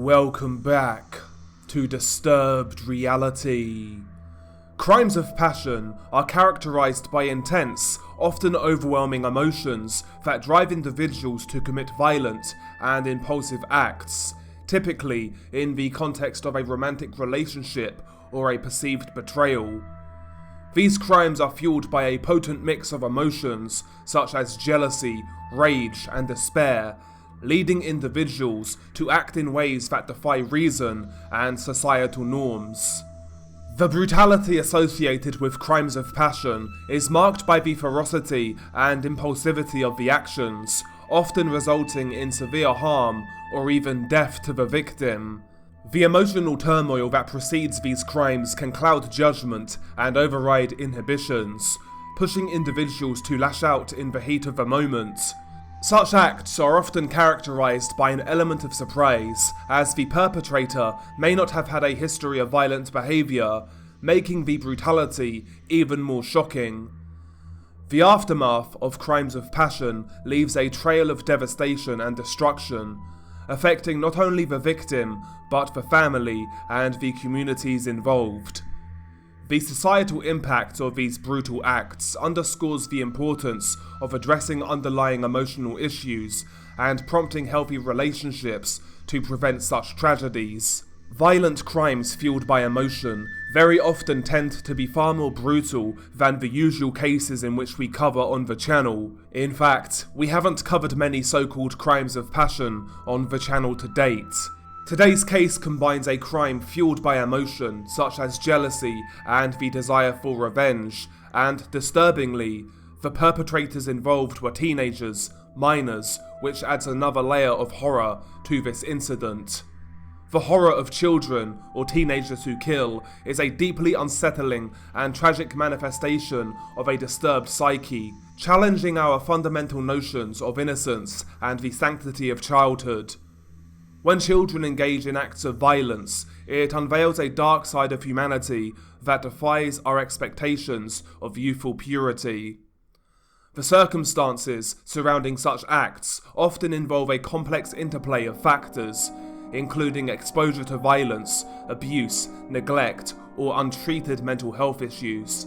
Welcome back to Disturbed Reality. Crimes of passion are characterized by intense, often overwhelming emotions that drive individuals to commit violent and impulsive acts, typically in the context of a romantic relationship or a perceived betrayal. These crimes are fueled by a potent mix of emotions such as jealousy, rage, and despair, leading individuals to act in ways that defy reason and societal norms. The brutality associated with crimes of passion is marked by the ferocity and impulsivity of the actions, often resulting in severe harm or even death to the victim. The emotional turmoil that precedes these crimes can cloud judgment and override inhibitions, pushing individuals to lash out in the heat of the moment. Such acts are often characterized by an element of surprise, as the perpetrator may not have had a history of violent behavior, making the brutality even more shocking. The aftermath of crimes of passion leaves a trail of devastation and destruction, affecting not only the victim, but the family and the communities involved. The societal impact of these brutal acts underscores the importance of addressing underlying emotional issues and prompting healthy relationships to prevent such tragedies. Violent crimes fueled by emotion very often tend to be far more brutal than the usual cases in which we cover on the channel. In fact, we haven't covered many so-called crimes of passion on the channel to date. Today's case combines a crime fueled by emotion, such as jealousy and the desire for revenge, and disturbingly, the perpetrators involved were teenagers, minors, which adds another layer of horror to this incident. The horror of children, or teenagers who kill, is a deeply unsettling and tragic manifestation of a disturbed psyche, challenging our fundamental notions of innocence and the sanctity of childhood. When children engage in acts of violence, it unveils a dark side of humanity that defies our expectations of youthful purity. The circumstances surrounding such acts often involve a complex interplay of factors, including exposure to violence, abuse, neglect, or untreated mental health issues.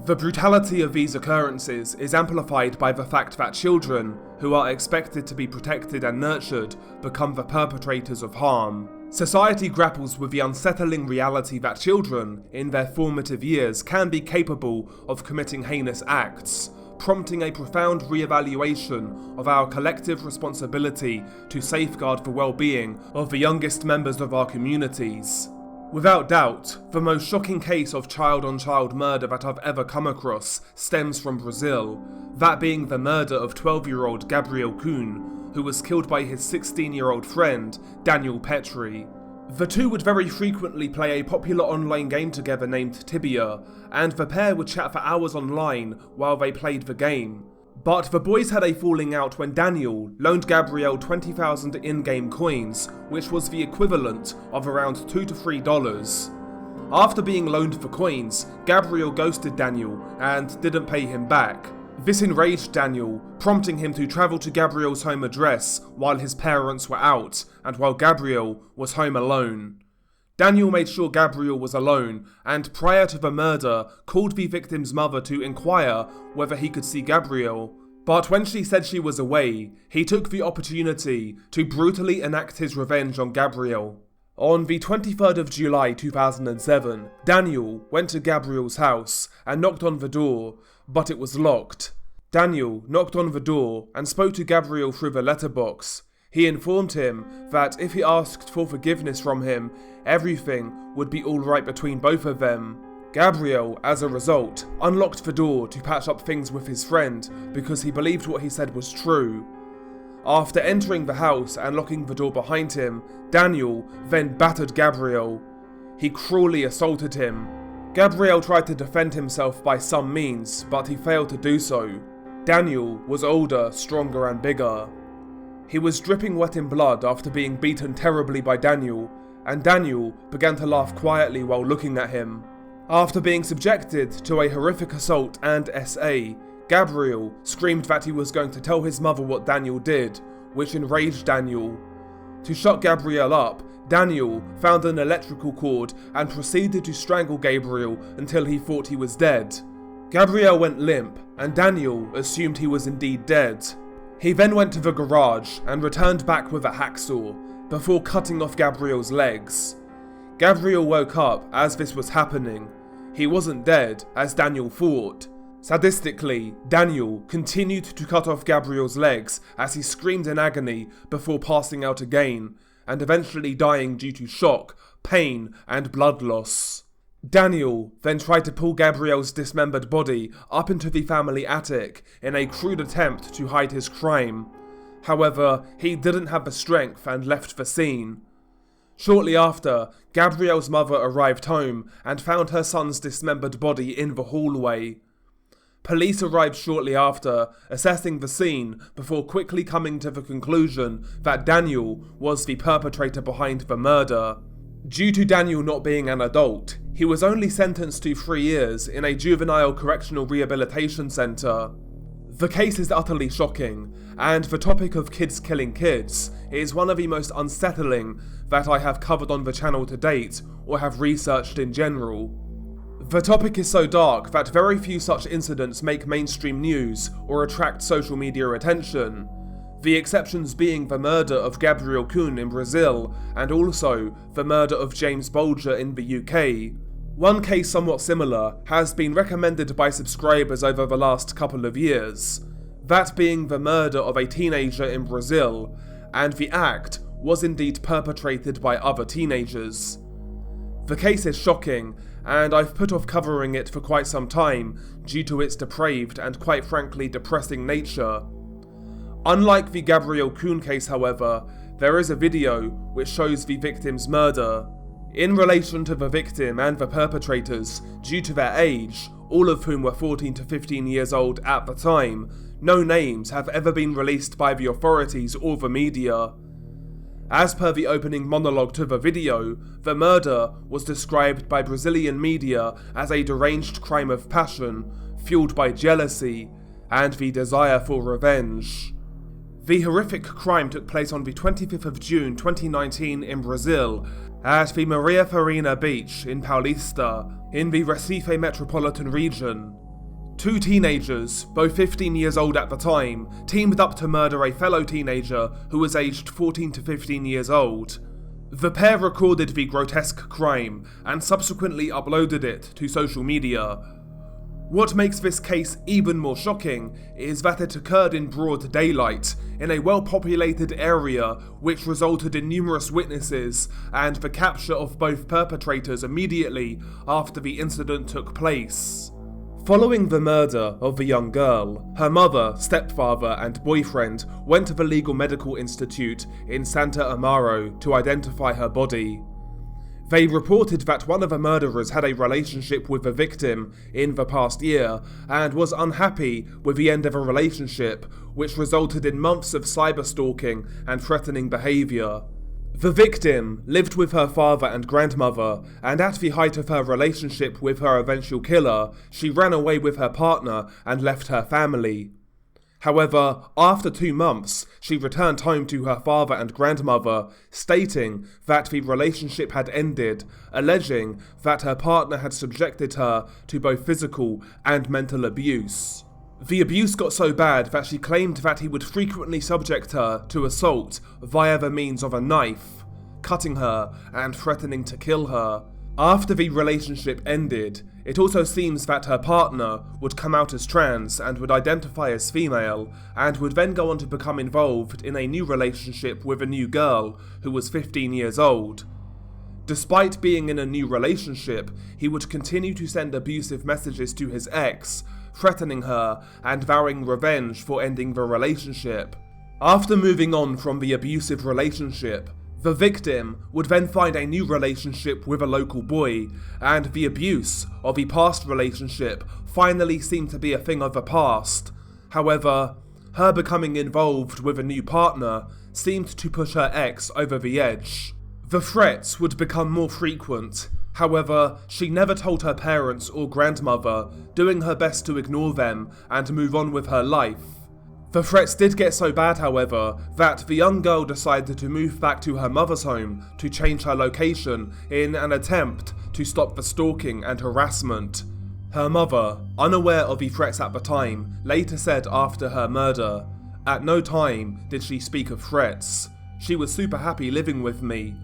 The brutality of these occurrences is amplified by the fact that children, who are expected to be protected and nurtured, become the perpetrators of harm. Society grapples with the unsettling reality that children, in their formative years, can be capable of committing heinous acts, prompting a profound re-evaluation of our collective responsibility to safeguard the well-being of the youngest members of our communities. Without doubt, the most shocking case of child-on-child murder that I've ever come across stems from Brazil, that being the murder of 12-year-old Gabriel Kuhn, who was killed by his 16-year-old friend, Daniel Petri. The two would very frequently play a popular online game together named Tibia, and the pair would chat for hours online while they played the game. But the boys had a falling out when Daniel loaned Gabriel 20,000 in-game coins, which was the equivalent of around $2 to $3. After being loaned the coins, Gabriel ghosted Daniel and didn't pay him back. This enraged Daniel, prompting him to travel to Gabriel's home address while his parents were out and while Gabriel was home alone. Daniel made sure Gabriel was alone, and prior to the murder, called the victim's mother to inquire whether he could see Gabriel. But when she said she was away, he took the opportunity to brutally enact his revenge on Gabriel. On the 23rd of July 2007, Daniel went to Gabriel's house and knocked on the door, but it was locked. Daniel knocked on the door and spoke to Gabriel through the letterbox. He informed him that if he asked for forgiveness from him, everything would be alright between both of them. Gabriel, as a result, unlocked the door to patch up things with his friend because he believed what he said was true. After entering the house and locking the door behind him, Daniel then battered Gabriel. He cruelly assaulted him. Gabriel tried to defend himself by some means, but he failed to do so. Daniel was older, stronger, and bigger. He was dripping wet in blood after being beaten terribly by Daniel, and Daniel began to laugh quietly while looking at him. After being subjected to a horrific assault and SA, Gabriel screamed that he was going to tell his mother what Daniel did, which enraged Daniel. To shut Gabriel up, Daniel found an electrical cord and proceeded to strangle Gabriel until he thought he was dead. Gabriel went limp, and Daniel assumed he was indeed dead. He then went to the garage and returned back with a hacksaw, before cutting off Gabriel's legs. Gabriel woke up as this was happening. He wasn't dead, as Daniel thought. Sadistically, Daniel continued to cut off Gabriel's legs as he screamed in agony before passing out again, and eventually dying due to shock, pain, and blood loss. Daniel then tried to pull Gabriel's dismembered body up into the family attic in a crude attempt to hide his crime. However, he didn't have the strength and left the scene. Shortly after, Gabriel's mother arrived home and found her son's dismembered body in the hallway. Police arrived shortly after, assessing the scene before quickly coming to the conclusion that Daniel was the perpetrator behind the murder. Due to Daniel not being an adult, he was only sentenced to 3 years in a juvenile correctional rehabilitation centre. The case is utterly shocking, and the topic of kids killing kids is one of the most unsettling that I have covered on the channel to date or have researched in general. The topic is so dark that very few such incidents make mainstream news or attract social media attention, the exceptions being the murder of Gabriel Kuhn in Brazil and also the murder of James Bolger in the UK. One case somewhat similar has been recommended by subscribers over the last couple of years, that being the murder of a teenager in Brazil, and the act was indeed perpetrated by other teenagers. The case is shocking, and I've put off covering it for quite some time due to its depraved and quite frankly depressing nature. Unlike the Gabriel Kuhn case, however, there is a video which shows the victim's murder. In relation to the victim and the perpetrators, due to their age, all of whom were 14 to 15 years old at the time, no names have ever been released by the authorities or the media. As per the opening monologue to the video, the murder was described by Brazilian media as a deranged crime of passion, fueled by jealousy and the desire for revenge. The horrific crime took place on the 25th of June 2019 in Brazil, at the Maria Farina beach in Paulista, in the Recife metropolitan region. 2 teenagers, both 15 years old at the time, teamed up to murder a fellow teenager who was aged 14 to 15 years old. The pair recorded the grotesque crime and subsequently uploaded it to social media. What makes this case even more shocking is that it occurred in broad daylight, in a well-populated area, which resulted in numerous witnesses and the capture of both perpetrators immediately after the incident took place. Following the murder of the young girl, her mother, stepfather and boyfriend went to the Legal Medical Institute in Santa Amaro to identify her body. They reported that one of the murderers had a relationship with the victim in the past year and was unhappy with the end of a relationship, which resulted in months of cyberstalking and threatening behaviour. The victim lived with her father and grandmother, and at the height of her relationship with her eventual killer, she ran away with her partner and left her family. However, after 2 months, she returned home to her father and grandmother, stating that the relationship had ended, alleging that her partner had subjected her to both physical and mental abuse. The abuse got so bad that she claimed that he would frequently subject her to assault via the means of a knife, cutting her and threatening to kill her. After the relationship ended, it also seems that her partner would come out as trans and would identify as female, and would then go on to become involved in a new relationship with a new girl who was 15 years old. Despite being in a new relationship, he would continue to send abusive messages to his ex, threatening her and vowing revenge for ending the relationship. After moving on from the abusive relationship, the victim would then find a new relationship with a local boy, and the abuse of the past relationship finally seemed to be a thing of the past. However, her becoming involved with a new partner seemed to push her ex over the edge. The threats would become more frequent. However, she never told her parents or grandmother, doing her best to ignore them and move on with her life. The threats did get so bad, however, that the young girl decided to move back to her mother's home to change her location in an attempt to stop the stalking and harassment. Her mother, unaware of the threats at the time, later said after her murder, "At no time did she speak of threats. She was super happy living with me.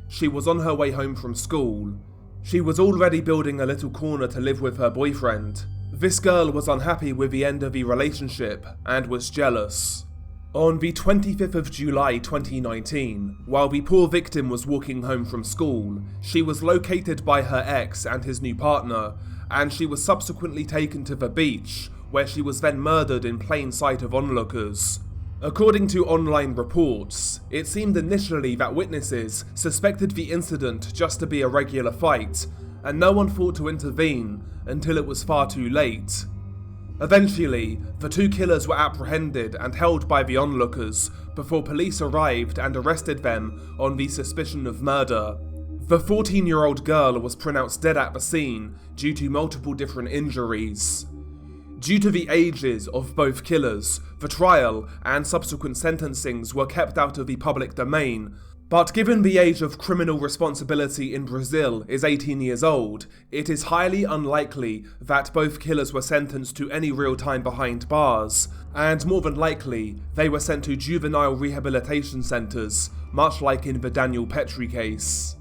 She was on her way home from school. She was already building a little corner to live with her boyfriend. This girl was unhappy with the end of the relationship and was jealous." On the 25th of July 2019, while the poor victim was walking home from school, she was located by her ex and his new partner, and she was subsequently taken to the beach, where she was then murdered in plain sight of onlookers. According to online reports, it seemed initially that witnesses suspected the incident just to be a regular fight, and no one thought to intervene until it was far too late. Eventually, the two killers were apprehended and held by the onlookers before police arrived and arrested them on the suspicion of murder. The 14-year-old girl was pronounced dead at the scene due to multiple different injuries. Due to the ages of both killers, the trial and subsequent sentencings were kept out of the public domain, but given the age of criminal responsibility in Brazil is 18 years old, it is highly unlikely that both killers were sentenced to any real time behind bars, and more than likely, they were sent to juvenile rehabilitation centres, much like in the Daniel Petri case.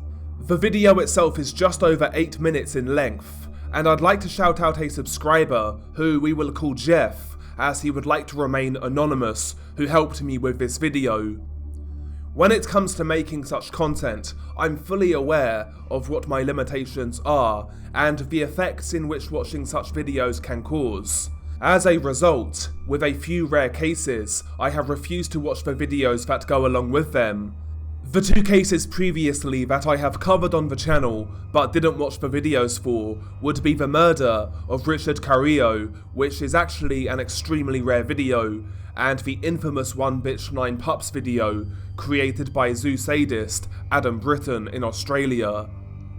The video itself is just over 8 minutes in length, and I'd like to shout out a subscriber, who we will call Jeff, as he would like to remain anonymous, who helped me with this video. When it comes to making such content, I'm fully aware of what my limitations are, and the effects in which watching such videos can cause. As a result, with a few rare cases, I have refused to watch the videos that go along with them. The two cases previously that I have covered on the channel, but didn't watch the videos for, would be the murder of Richard Carrillo, which is actually an extremely rare video, and the infamous 1 Bitch 9 Pups video, created by zoo sadist Adam Britton in Australia.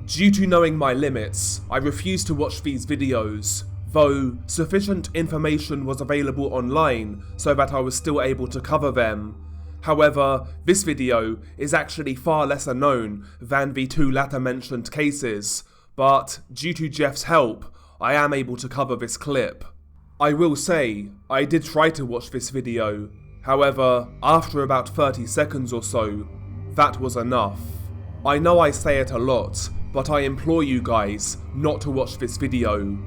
Due to knowing my limits, I refused to watch these videos, though sufficient information was available online so that I was still able to cover them. However, this video is actually far lesser known than the two latter mentioned cases, but due to Jeff's help, I am able to cover this clip. I will say, I did try to watch this video, however, after about 30 seconds or so, that was enough. I know I say it a lot, but I implore you guys not to watch this video.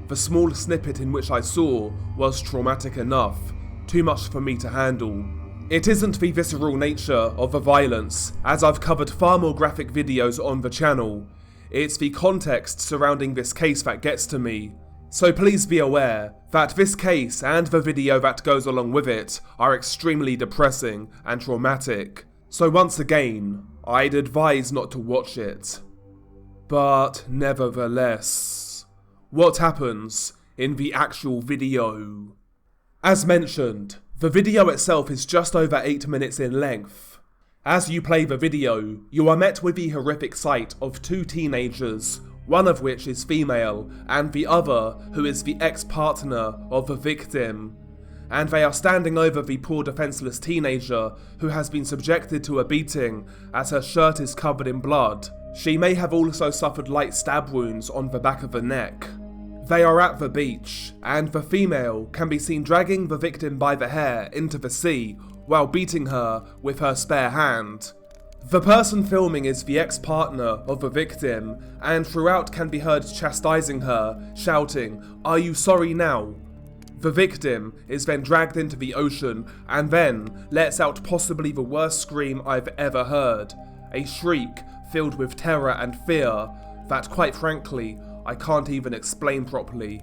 The small snippet in which I saw was traumatic enough, too much for me to handle. It isn't the visceral nature of the violence, as I've covered far more graphic videos on the channel. It's the context surrounding this case that gets to me. So please be aware that this case and the video that goes along with it are extremely depressing and traumatic. So once again, I'd advise not to watch it. But nevertheless, what happens in the actual video? As mentioned, the video itself is just over 8 minutes in length. As you play the video, you are met with the horrific sight of two teenagers, one of which is female, and the other who is the ex-partner of the victim. And they are standing over the poor defenseless teenager who has been subjected to a beating as her shirt is covered in blood. She may have also suffered light stab wounds on the back of the neck. They are at the beach, and the female can be seen dragging the victim by the hair into the sea while beating her with her spare hand. The person filming is the ex-partner of the victim, and throughout can be heard chastising her, shouting, "Are you sorry now?" The victim is then dragged into the ocean and then lets out possibly the worst scream I've ever heard, a shriek filled with terror and fear that, quite frankly, I can't even explain properly.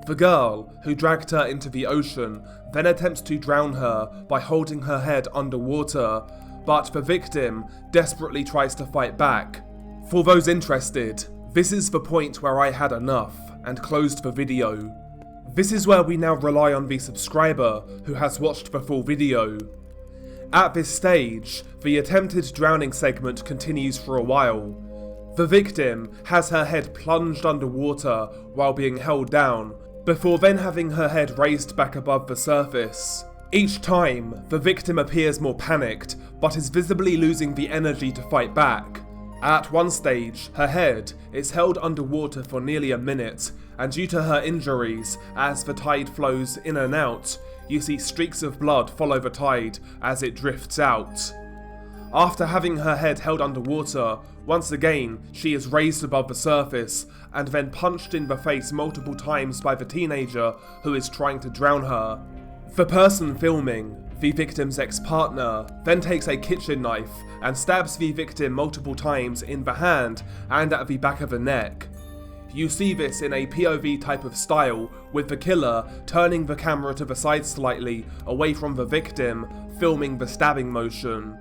The girl who dragged her into the ocean then attempts to drown her by holding her head underwater, but the victim desperately tries to fight back. For those interested, this is the point where I had enough and closed the video. This is where we now rely on the subscriber who has watched the full video. At this stage, the attempted drowning segment continues for a while. The victim has her head plunged underwater while being held down, before then having her head raised back above the surface. Each time, the victim appears more panicked, but is visibly losing the energy to fight back. At one stage, her head is held underwater for nearly a minute, and due to her injuries, as the tide flows in and out, you see streaks of blood follow the tide as it drifts out. After having her head held underwater, once again she is raised above the surface and then punched in the face multiple times by the teenager who is trying to drown her. The person filming, the victim's ex-partner, then takes a kitchen knife and stabs the victim multiple times in the hand and at the back of the neck. You see this in a POV type of style, with the killer turning the camera to the side slightly away from the victim, filming the stabbing motion.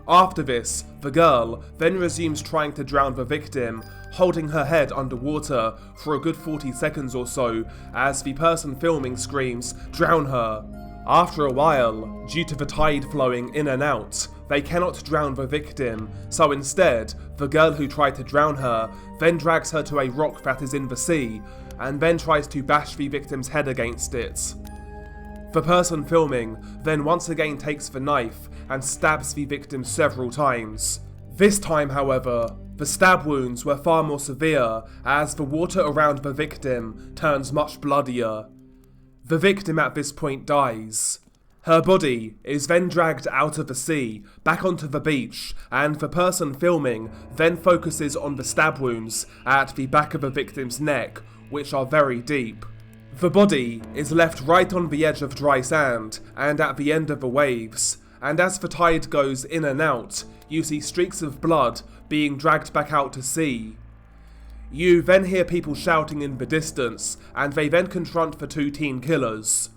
After this, the girl then resumes trying to drown the victim, holding her head underwater for a good 40 seconds or so as the person filming screams, "Drown her!" After a while, due to the tide flowing in and out, they cannot drown the victim, so instead, the girl who tried to drown her then drags her to a rock that is in the sea, and then tries to bash the victim's head against it. The person filming then once again takes the knife and stabs the victim several times. This time, however, the stab wounds were far more severe as the water around the victim turns much bloodier. The victim at this point dies. Her body is then dragged out of the sea, back onto the beach, and the person filming then focuses on the stab wounds at the back of the victim's neck, which are very deep. The body is left right on the edge of dry sand and at the end of the waves, and as the tide goes in and out, you see streaks of blood being dragged back out to sea. You then hear people shouting in the distance, and they then confront the two teen killers.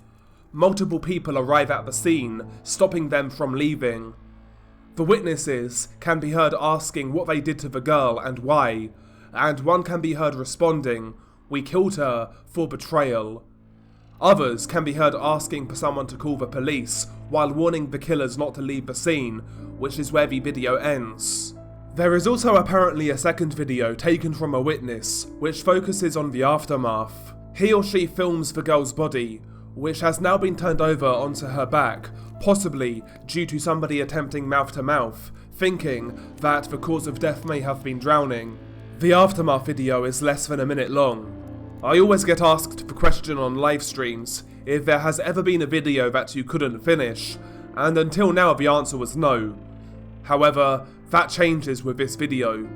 Multiple people arrive at the scene, stopping them from leaving. The witnesses can be heard asking what they did to the girl and why, and one can be heard responding, "We killed her for betrayal." Others can be heard asking for someone to call the police, while warning the killers not to leave the scene, which is where the video ends. There is also apparently a second video taken from a witness, which focuses on the aftermath. He or she films the girl's body, which has now been turned over onto her back, possibly due to somebody attempting mouth-to-mouth, thinking that the cause of death may have been drowning. The aftermath video is less than a minute long. I always get asked the question on live streams if there has ever been a video that you couldn't finish, and until now the answer was no. However, that changes with this video.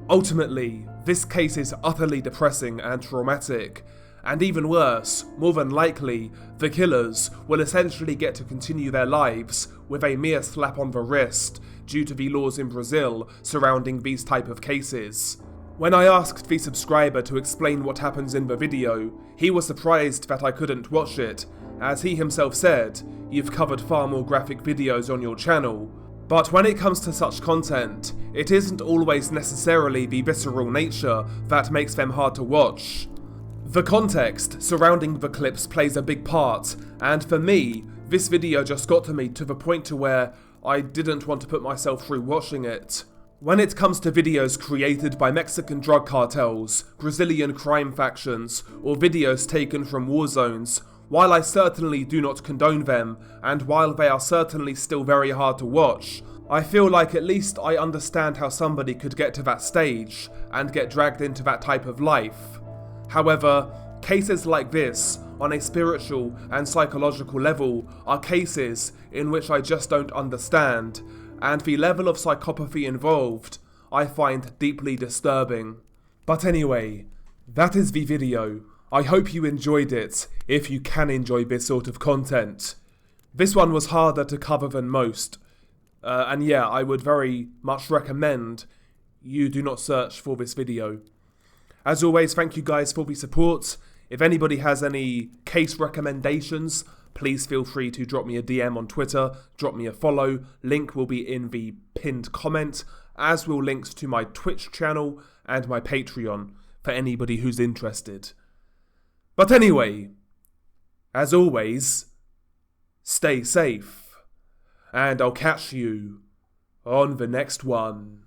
Ultimately, this case is utterly depressing and traumatic, and even worse, more than likely, the killers will essentially get to continue their lives with a mere slap on the wrist due to the laws in Brazil surrounding these type of cases. When I asked the subscriber to explain what happens in the video, he was surprised that I couldn't watch it, as he himself said, "You've covered far more graphic videos on your channel." But when it comes to such content, it isn't always necessarily the visceral nature that makes them hard to watch. The context surrounding the clips plays a big part, and for me, this video just got to me to the point to where I didn't want to put myself through watching it. When it comes to videos created by Mexican drug cartels, Brazilian crime factions, or videos taken from war zones, while I certainly do not condone them, and while they are certainly still very hard to watch, I feel like at least I understand how somebody could get to that stage, and get dragged into that type of life. However, cases like this, on a spiritual and psychological level, are cases in which I just don't understand, and the level of psychopathy involved I find deeply disturbing. But anyway, that is the video. I hope you enjoyed it, if you can enjoy this sort of content. This one was harder to cover than most, and yeah, I would very much recommend you do not search for this video. As always, thank you guys for the support. If anybody has any case recommendations, please feel free to drop me a DM on Twitter, drop me a follow, link will be in the pinned comment, as will links to my Twitch channel and my Patreon for anybody who's interested. But anyway, as always, stay safe, and I'll catch you on the next one.